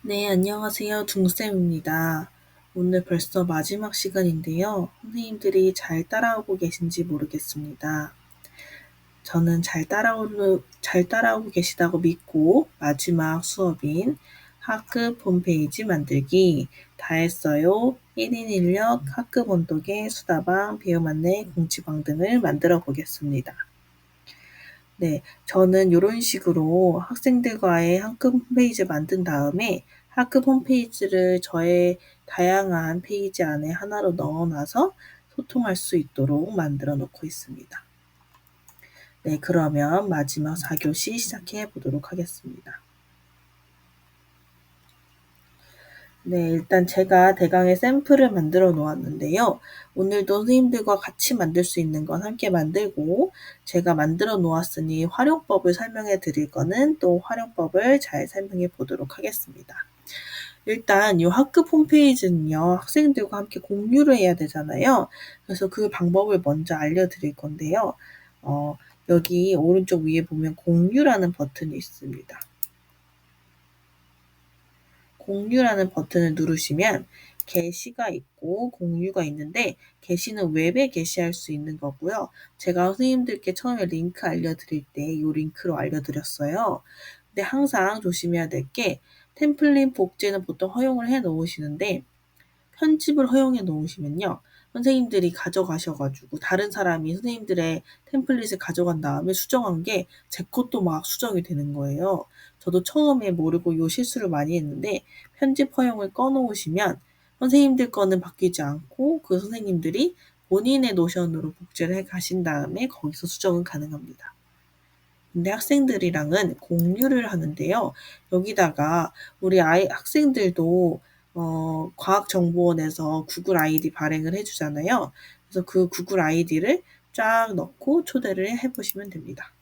네, 안녕하세요. 둥쌤입니다. 오늘 벌써 마지막 시간인데요. 선생님들이 잘 따라오고 계신지 모르겠습니다. 저는 잘 따라오고 계시다고 믿고 마지막 수업인 학급 홈페이지 만들기 다 했어요. 1인 인력 학급 온도계 수다방 배움 안내 공지방 등을 만들어 보겠습니다. 네, 저는 이런 식으로 학생들과의 학급 홈페이지 만든 다음에 학급 홈페이지를 저의 다양한 페이지 안에 하나로 넣어놔서 소통할 수 있도록 만들어 놓고 있습니다. 네, 그러면 마지막 4교시 시작해 보도록 하겠습니다. 네, 일단 제가 대강의 샘플을 만들어 놓았는데요. 오늘도 선생님들과 같이 만들 수 있는 건 함께 만들고, 제가 만들어 놓았으니 활용법을 설명해 드릴 거는 또 활용법을 잘 설명해 보도록 하겠습니다. 일단 이 학급 홈페이지는요, 학생들과 함께 공유를 해야 되잖아요. 그래서 그 방법을 먼저 알려드릴 건데요. 여기 오른쪽 위에 보면 공유라는 버튼이 있습니다. 공유라는 버튼을 누르시면 게시가 있고 공유가 있는데 게시는 웹에 게시할 수 있는 거고요. 제가 선생님들께 처음에 링크 알려드릴 때 이 링크로 알려드렸어요. 근데 항상 조심해야 될 게 템플릿 복제는 보통 허용을 해 놓으시는데 편집을 허용해 놓으시면요. 선생님들이 가져가셔가지고 다른 사람이 선생님들의 템플릿을 가져간 다음에 수정한 게 제 것도 막 수정이 되는 거예요. 저도 처음에 모르고 요 실수를 많이 했는데 편집 허용을 꺼놓으시면 선생님들 거는 바뀌지 않고 그 선생님들이 본인의 노션으로 복제를 해 가신 다음에 거기서 수정은 가능합니다. 근데 학생들이랑은 공유를 하는데요. 여기다가 우리 학생들도 과학정보원에서 구글 아이디 발행을 해주잖아요. 그래서 그 구글 아이디를 쫙 넣고 초대를 해보시면 됩니다.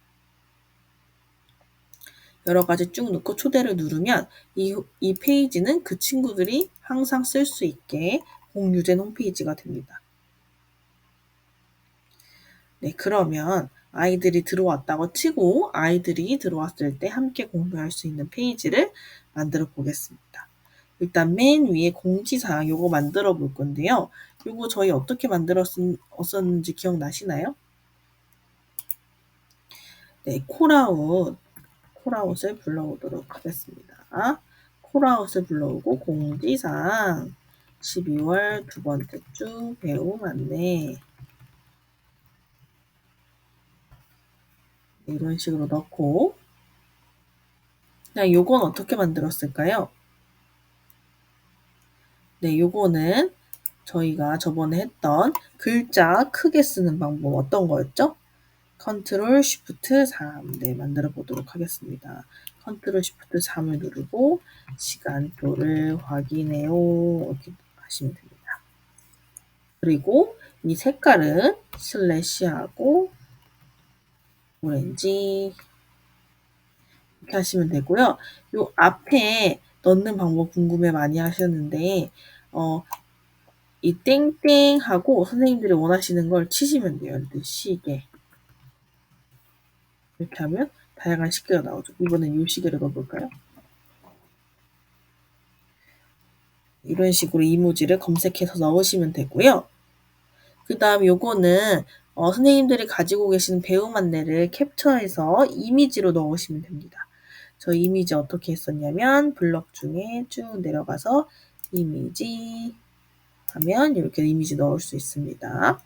여러 가지 쭉 넣고 초대를 누르면 이 페이지는 그 친구들이 항상 쓸 수 있게 공유된 홈페이지가 됩니다. 네, 그러면 아이들이 들어왔다고 치고 아이들이 들어왔을 때 함께 공유할 수 있는 페이지를 만들어 보겠습니다. 일단 맨 위에 공지사항 요거 만들어 볼 건데요. 요거 저희 어떻게 만들었었는지 기억나시나요? 네, 콜아웃을 불러오도록 하겠습니다. 콜아웃을 불러오고 공지사항 12월 두 번째 주 배움 안내 이런 식으로 넣고 요건 어떻게 만들었을까요? 네, 요거는 저희가 저번에 했던 글자 크게 쓰는 방법 어떤 거였죠? 컨트롤 쉬프트 3 네, 만들어 보도록 하겠습니다. 컨트롤 쉬프트 3을 누르고 시간표를 확인해요. 이렇게 하시면 됩니다. 그리고 이 색깔은 슬래시하고 오렌지 이렇게 하시면 되고요. 요 앞에 넣는 방법 궁금해 많이 하셨는데 이 땡땡하고 선생님들이 원하시는 걸 치시면 돼요. 이렇게 시계. 이렇게 하면 다양한 시계가 나오죠. 이번엔 이 시계를 넣어볼까요? 이런 식으로 이모지를 검색해서 넣으시면 되고요. 그 다음 요거는 선생님들이 가지고 계신 배움 안내를 캡처해서 이미지로 넣으시면 됩니다. 저 이미지 어떻게 했었냐면 블럭 중에 쭉 내려가서 이미지 하면 이렇게 이미지 넣을 수 있습니다.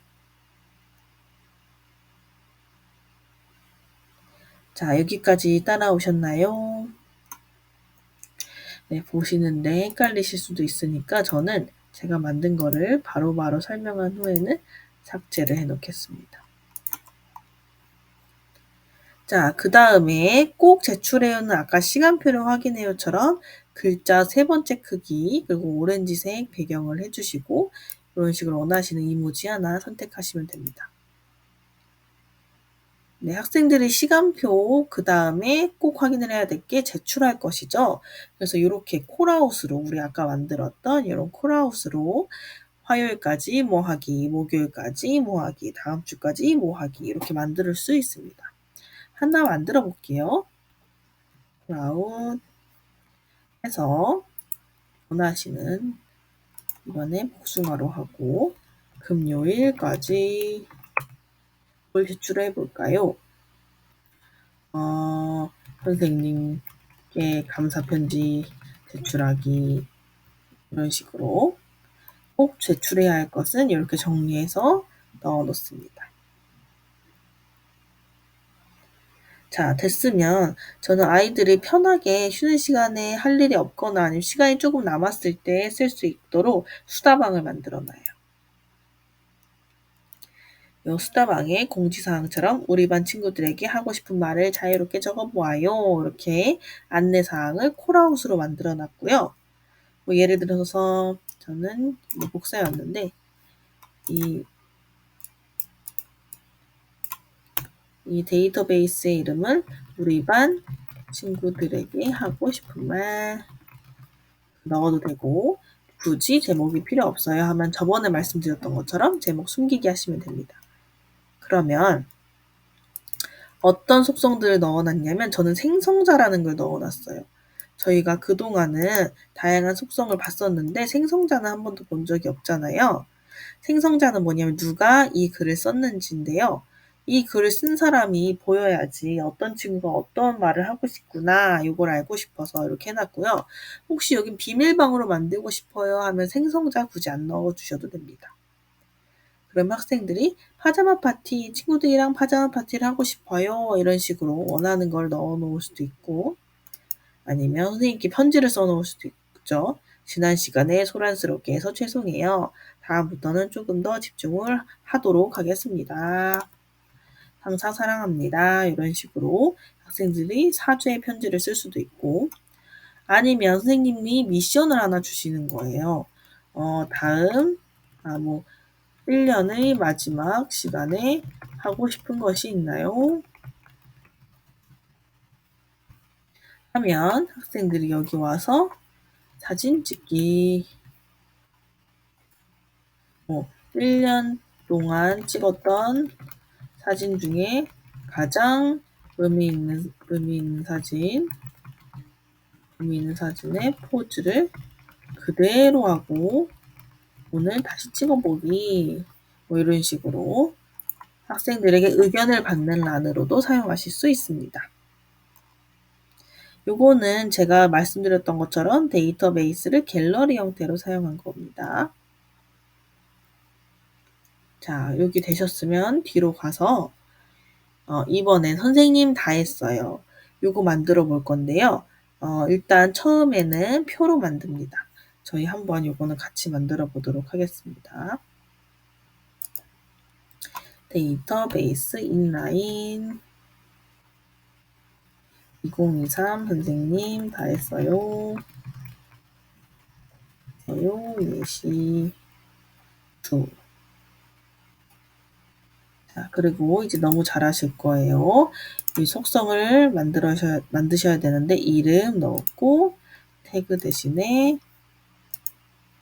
자, 여기까지 따라오셨나요? 네, 보시는데 헷갈리실 수도 있으니까 저는 제가 만든 거를 바로바로 설명한 후에는 삭제를 해 놓겠습니다. 자, 그 다음에 꼭 제출해요는 아까 시간표를 확인해요처럼 글자 세 번째 크기 그리고 오렌지색 배경을 해주시고 이런 식으로 원하시는 이모지 하나 선택하시면 됩니다. 네, 학생들의 시간표 그 다음에 꼭 확인을 해야 될 게 제출할 것이죠. 그래서 이렇게 콜아웃으로 우리 아까 만들었던 이런 콜아웃으로 화요일까지 뭐 하기, 목요일까지 뭐 하기, 다음 주까지 뭐 하기 이렇게 만들 수 있습니다. 하나 만들어 볼게요. 콜아웃 해서 원하시는 이번에 복숭아로 하고 금요일까지 뭘 제출해 볼까요? 선생님께 감사 편지 제출하기 이런 식으로 꼭 제출해야 할 것은 이렇게 정리해서 넣어 놓습니다. 자, 됐으면 저는 아이들이 편하게 쉬는 시간에 할 일이 없거나 아니면 시간이 조금 남았을 때 쓸 수 있도록 수다방을 만들어 놔요. 요 수다방에 공지사항처럼 우리 반 친구들에게 하고 싶은 말을 자유롭게 적어보아요. 이렇게 안내사항을 콜아웃으로 만들어 놨고요. 뭐 예를 들어서 저는 복사였는데 이 데이터베이스의 이름은 우리 반 친구들에게 하고 싶은 말 넣어도 되고 굳이 제목이 필요 없어요 하면 저번에 말씀드렸던 것처럼 제목 숨기기 하시면 됩니다. 그러면 어떤 속성들을 넣어놨냐면 저는 생성자라는 걸 넣어놨어요. 저희가 그동안은 다양한 속성을 봤었는데 생성자는 한 번도 본 적이 없잖아요. 생성자는 뭐냐면 누가 이 글을 썼는지인데요. 이 글을 쓴 사람이 보여야지 어떤 친구가 어떤 말을 하고 싶구나 이걸 알고 싶어서 이렇게 해놨고요. 혹시 여긴 비밀방으로 만들고 싶어요 하면 생성자 굳이 안 넣어주셔도 됩니다. 그럼 학생들이 파자마 파티, 친구들이랑 파자마 파티를 하고 싶어요 이런 식으로 원하는 걸 넣어 놓을 수도 있고 아니면 선생님께 편지를 써 놓을 수도 있죠. 지난 시간에 소란스럽게 해서 죄송해요. 다음부터는 조금 더 집중을 하도록 하겠습니다. 항상 사랑합니다. 이런 식으로 학생들이 사죄의 편지를 쓸 수도 있고 아니면 선생님이 미션을 하나 주시는 거예요. 다음 1년의 마지막 시간에 하고 싶은 것이 있나요? 하면 학생들이 여기 와서 사진 찍기 1년 동안 찍었던 사진 중에 가장 의미 있는 사진의 포즈를 그대로 하고 오늘 다시 찍어보기 이런 식으로 학생들에게 의견을 받는 란으로도 사용하실 수 있습니다. 요거는 제가 말씀드렸던 것처럼 데이터베이스를 갤러리 형태로 사용한 겁니다. 자, 여기 되셨으면 뒤로 가서 이번엔 선생님 다 했어요. 요거 만들어 볼 건데요. 일단 처음에는 표로 만듭니다. 저희 한번 요거는 같이 만들어 보도록 하겠습니다. 데이터베이스 인라인 2023 선생님 다 했어요. 예시 2. 자, 그리고 이제 너무 잘하실 거예요. 이 속성을 만드셔야 되는데 이름 넣고 태그 대신에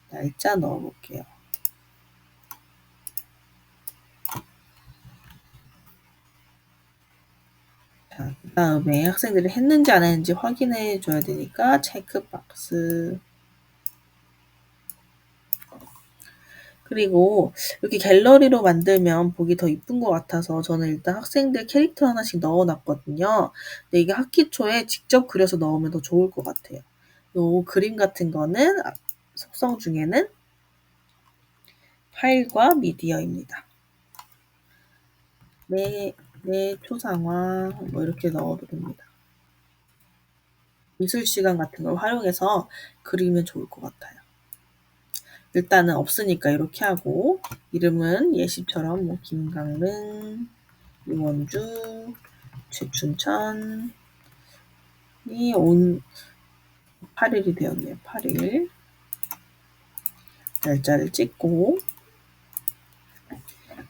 날짜 넣어볼게요. 자, 그 다음에 학생들이 했는지 안 했는지 확인해 줘야 되니까 체크박스. 그리고 이렇게 갤러리로 만들면 보기 더 이쁜 것 같아서 저는 일단 학생들 캐릭터 하나씩 넣어놨거든요. 근데 이게 학기 초에 직접 그려서 넣으면 더 좋을 것 같아요. 요 그림 같은 거는 속성 중에는 파일과 미디어입니다. 내 초상화 이렇게 넣어도 됩니다. 미술 시간 같은 걸 활용해서 그리면 좋을 것 같아요. 일단은 없으니까 이렇게 하고 이름은 예시처럼 김강릉, 이원주, 최춘천이 온 8일이 되었네요. 8일 날짜를 찍고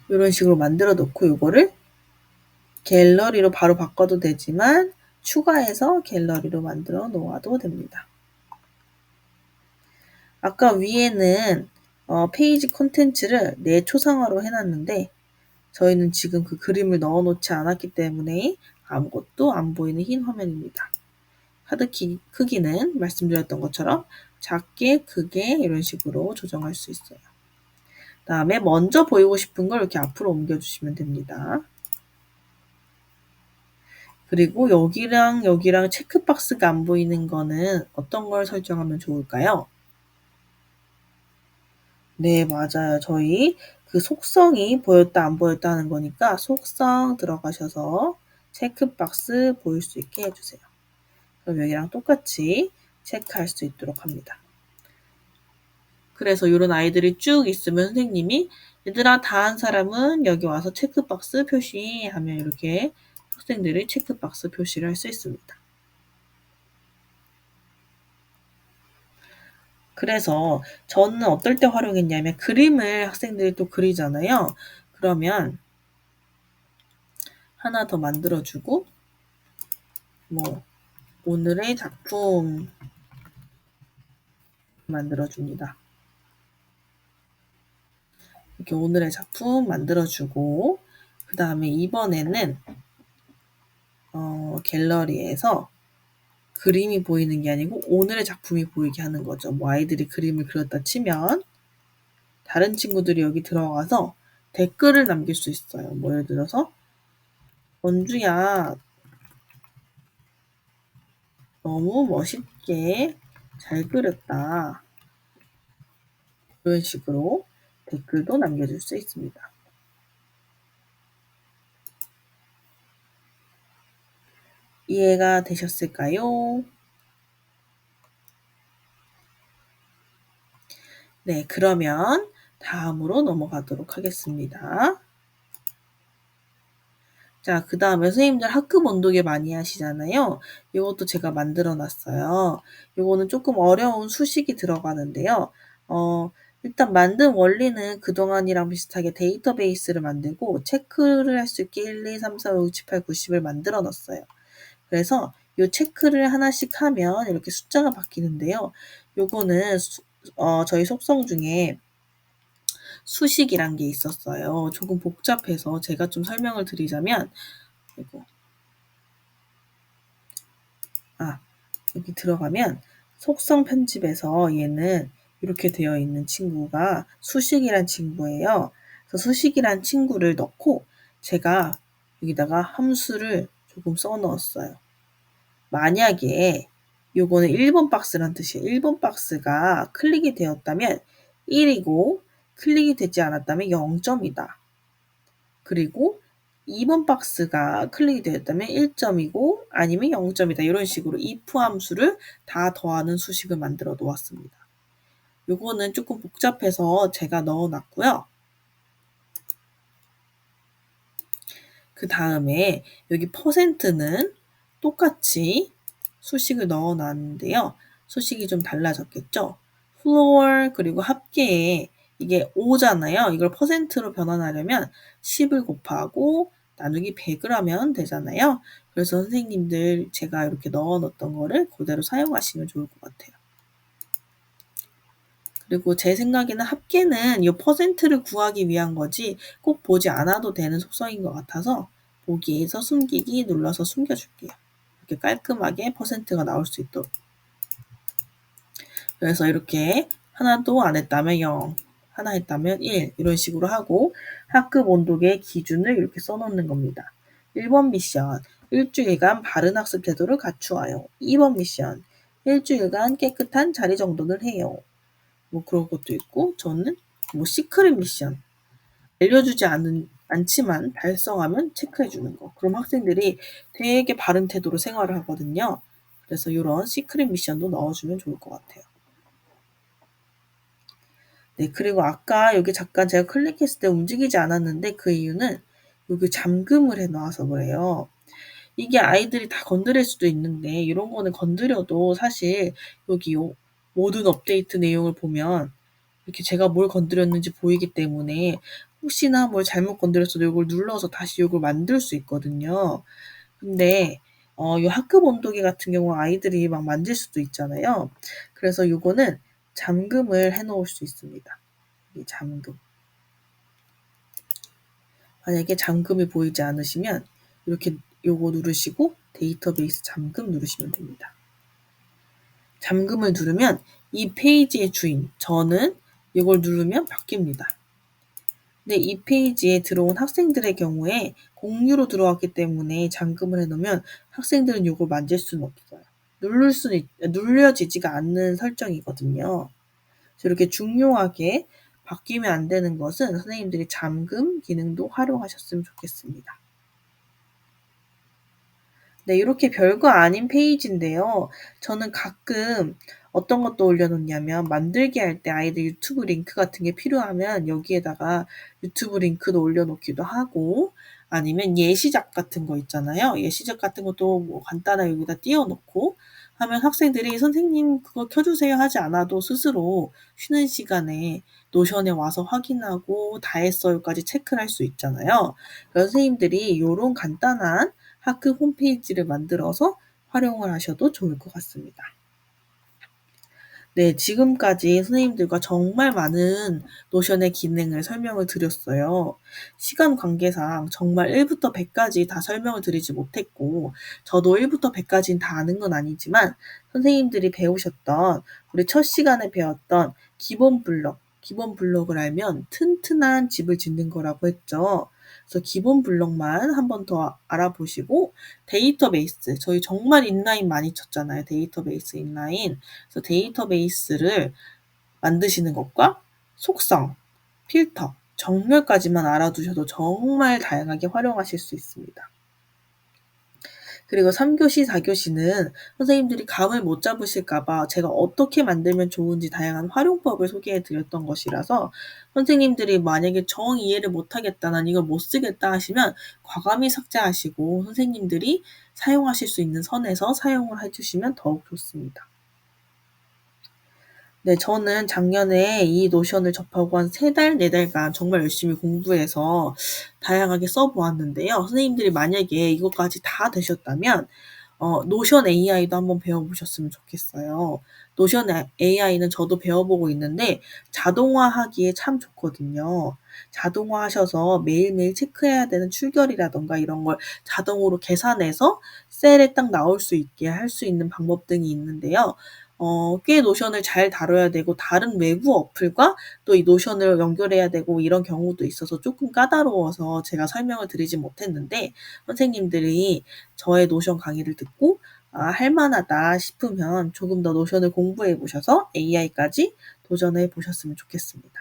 이런 식으로 만들어 놓고 이거를 갤러리로 바로 바꿔도 되지만 추가해서 갤러리로 만들어 놓아도 됩니다. 아까 위에는 페이지 콘텐츠를 내 초상화로 해놨는데 저희는 지금 그 그림을 넣어놓지 않았기 때문에 아무것도 안 보이는 흰 화면입니다. 카드 크기는 말씀드렸던 것처럼 작게, 크게 이런 식으로 조정할 수 있어요. 다음에 먼저 보이고 싶은 걸 이렇게 앞으로 옮겨주시면 됩니다. 그리고 여기랑 여기랑 체크박스가 안 보이는 거는 어떤 걸 설정하면 좋을까요? 네, 맞아요. 저희 그 속성이 보였다 안 보였다 하는 거니까 속성 들어가셔서 체크박스 보일 수 있게 해주세요. 그럼 여기랑 똑같이 체크할 수 있도록 합니다. 그래서 이런 아이들이 쭉 있으면 선생님이 얘들아 다 한 사람은 여기 와서 체크박스 표시하면 이렇게 학생들이 체크박스 표시를 할 수 있습니다. 그래서 저는 어떨 때 활용했냐면 그림을 학생들이 또 그리잖아요. 그러면 하나 더 만들어주고 뭐 오늘의 작품 만들어줍니다. 이렇게 오늘의 작품 만들어주고 그 다음에 이번에는 갤러리에서 그림이 보이는 게 아니고 오늘의 작품이 보이게 하는 거죠. 뭐 아이들이 그림을 그렸다 치면 다른 친구들이 여기 들어가서 댓글을 남길 수 있어요. 뭐 예를 들어서 원주야 너무 멋있게 잘 그렸다. 이런 식으로 댓글도 남겨줄 수 있습니다. 이해가 되셨을까요? 네, 그러면 다음으로 넘어가도록 하겠습니다. 자, 그 다음에 선생님들 학급 온도계 많이 하시잖아요. 이것도 제가 만들어 놨어요. 이거는 조금 어려운 수식이 들어가는데요. 일단 만든 원리는 그동안이랑 비슷하게 데이터베이스를 만들고 체크를 할 수 있게 1, 2, 3, 4, 5, 6, 7, 8, 90을 만들어 놨어요. 그래서 이 체크를 하나씩 하면 이렇게 숫자가 바뀌는데요. 요거는 저희 속성 중에 수식이란 게 있었어요. 조금 복잡해서 제가 좀 설명을 드리자면 이거 여기 들어가면 속성 편집에서 얘는 이렇게 되어 있는 친구가 수식이란 친구예요. 그래서 수식이란 친구를 넣고 제가 여기다가 함수를 조금 써 넣었어요. 만약에 요거는 1번 박스란 뜻이에요. 1번 박스가 클릭이 되었다면 1이고 클릭이 되지 않았다면 0점이다. 그리고 2번 박스가 클릭이 되었다면 1점이고 아니면 0점이다. 이런 식으로 if 함수를 다 더하는 수식을 만들어 놓았습니다. 요거는 조금 복잡해서 제가 넣어 놨고요. 그 다음에 여기 %는 똑같이 수식을 넣어 놨는데요. 수식이 좀 달라졌겠죠? floor 그리고 합계에 이게 5잖아요. 이걸 %로 변환하려면 10을 곱하고 나누기 100을 하면 되잖아요. 그래서 선생님들 제가 이렇게 넣어 놓았던 거를 그대로 사용하시면 좋을 것 같아요. 그리고 제 생각에는 합계는 이 %를 구하기 위한 거지 꼭 보지 않아도 되는 속성인 것 같아서 보기에서 숨기기 눌러서 숨겨줄게요. 이렇게 깔끔하게 %가 나올 수 있도록. 그래서 이렇게 하나도 안 했다면 0, 하나 했다면 1 이런 식으로 하고 학급 온도계 기준을 이렇게 써놓는 겁니다. 1번 미션, 일주일간 바른 학습 태도를 갖추어요. 2번 미션, 일주일간 깨끗한 자리 정돈을 해요. 뭐 그런 것도 있고 저는 뭐 시크릿 미션 알려주지 않지만 달성하면 체크해주는 거. 그럼 학생들이 되게 바른 태도로 생활을 하거든요. 그래서 이런 시크릿 미션도 넣어주면 좋을 것 같아요. 네, 그리고 아까 여기 잠깐 제가 클릭했을 때 움직이지 않았는데 그 이유는 여기 잠금을 해놔서 그래요. 이게 아이들이 다 건드릴 수도 있는데 이런 거는 건드려도 사실 여기 모든 업데이트 내용을 보면 이렇게 제가 뭘 건드렸는지 보이기 때문에 혹시나 뭘 잘못 건드렸어도 이걸 눌러서 다시 이걸 만들 수 있거든요. 근데 이 학급 온도계 같은 경우 아이들이 막 만질 수도 있잖아요. 그래서 이거는 잠금을 해 놓을 수 있습니다. 이 잠금. 만약에 잠금이 보이지 않으시면 이렇게 요거 누르시고 데이터베이스 잠금 누르시면 됩니다. 잠금을 누르면 이 페이지의 주인, 저는 이걸 누르면 바뀝니다. 근데 이 페이지에 들어온 학생들의 경우에 공유로 들어왔기 때문에 잠금을 해놓으면 학생들은 이걸 만질 수는 없어요. 눌려지지가 않는 설정이거든요. 그래서 이렇게 중요하게 바뀌면 안 되는 것은 선생님들이 잠금 기능도 활용하셨으면 좋겠습니다. 네, 이렇게 별거 아닌 페이지인데요. 저는 가끔 어떤 것도 올려놓냐면 만들기 할 때 아이들 유튜브 링크 같은 게 필요하면 여기에다가 유튜브 링크도 올려놓기도 하고 아니면 예시작 같은 거 있잖아요. 예시작 같은 것도 뭐 간단하게 여기다 띄워놓고 하면 학생들이 선생님 그거 켜주세요 하지 않아도 스스로 쉬는 시간에 노션에 와서 확인하고 다 했어요까지 체크를 할 수 있잖아요. 그래서 선생님들이 이런 간단한 학교 홈페이지를 만들어서 활용을 하셔도 좋을 것 같습니다. 네, 지금까지 선생님들과 정말 많은 노션의 기능을 설명을 드렸어요. 시간 관계상 정말 1부터 100까지 다 설명을 드리지 못했고, 저도 1부터 100까지는 다 아는 건 아니지만, 선생님들이 배우셨던, 우리 첫 시간에 배웠던 기본 블럭을 알면 튼튼한 집을 짓는 거라고 했죠. 그래서 기본 블럭만 한 번 더 알아보시고, 데이터베이스, 저희 정말 인라인 많이 쳤잖아요. 데이터베이스 인라인. 그래서 데이터베이스를 만드시는 것과 속성, 필터, 정렬까지만 알아두셔도 정말 다양하게 활용하실 수 있습니다. 그리고 3교시, 4교시는 선생님들이 감을 못 잡으실까봐 제가 어떻게 만들면 좋은지 다양한 활용법을 소개해 드렸던 것이라서 선생님들이 만약에 정 이해를 못하겠다, 난 이걸 못 쓰겠다 하시면 과감히 삭제하시고 선생님들이 사용하실 수 있는 선에서 사용을 해주시면 더욱 좋습니다. 네, 저는 작년에 이 노션을 접하고 한 3달, 4달간 정말 열심히 공부해서 다양하게 써보았는데요. 선생님들이 만약에 이것까지 다 되셨다면, 노션 AI도 한번 배워보셨으면 좋겠어요. 노션 AI는 저도 배워보고 있는데, 자동화하기에 참 좋거든요. 자동화하셔서 매일매일 체크해야 되는 출결이라던가 이런 걸 자동으로 계산해서 셀에 딱 나올 수 있게 할 수 있는 방법 등이 있는데요. 꽤 노션을 잘 다뤄야 되고 다른 외부 어플과 또 이 노션을 연결해야 되고 이런 경우도 있어서 조금 까다로워서 제가 설명을 드리지 못했는데 선생님들이 저의 노션 강의를 듣고 할 만하다 싶으면 조금 더 노션을 공부해 보셔서 AI까지 도전해 보셨으면 좋겠습니다.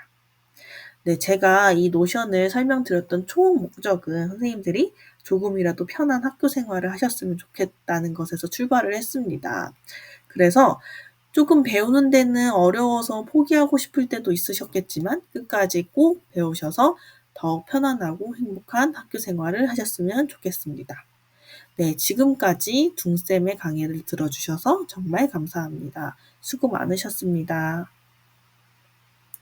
네, 제가 이 노션을 설명드렸던 총 목적은 선생님들이 조금이라도 편한 학교 생활을 하셨으면 좋겠다는 것에서 출발을 했습니다. 그래서 조금 배우는 데는 어려워서 포기하고 싶을 때도 있으셨겠지만 끝까지 꼭 배우셔서 더욱 편안하고 행복한 학교 생활을 하셨으면 좋겠습니다. 네, 지금까지 둥쌤의 강의를 들어주셔서 정말 감사합니다. 수고 많으셨습니다.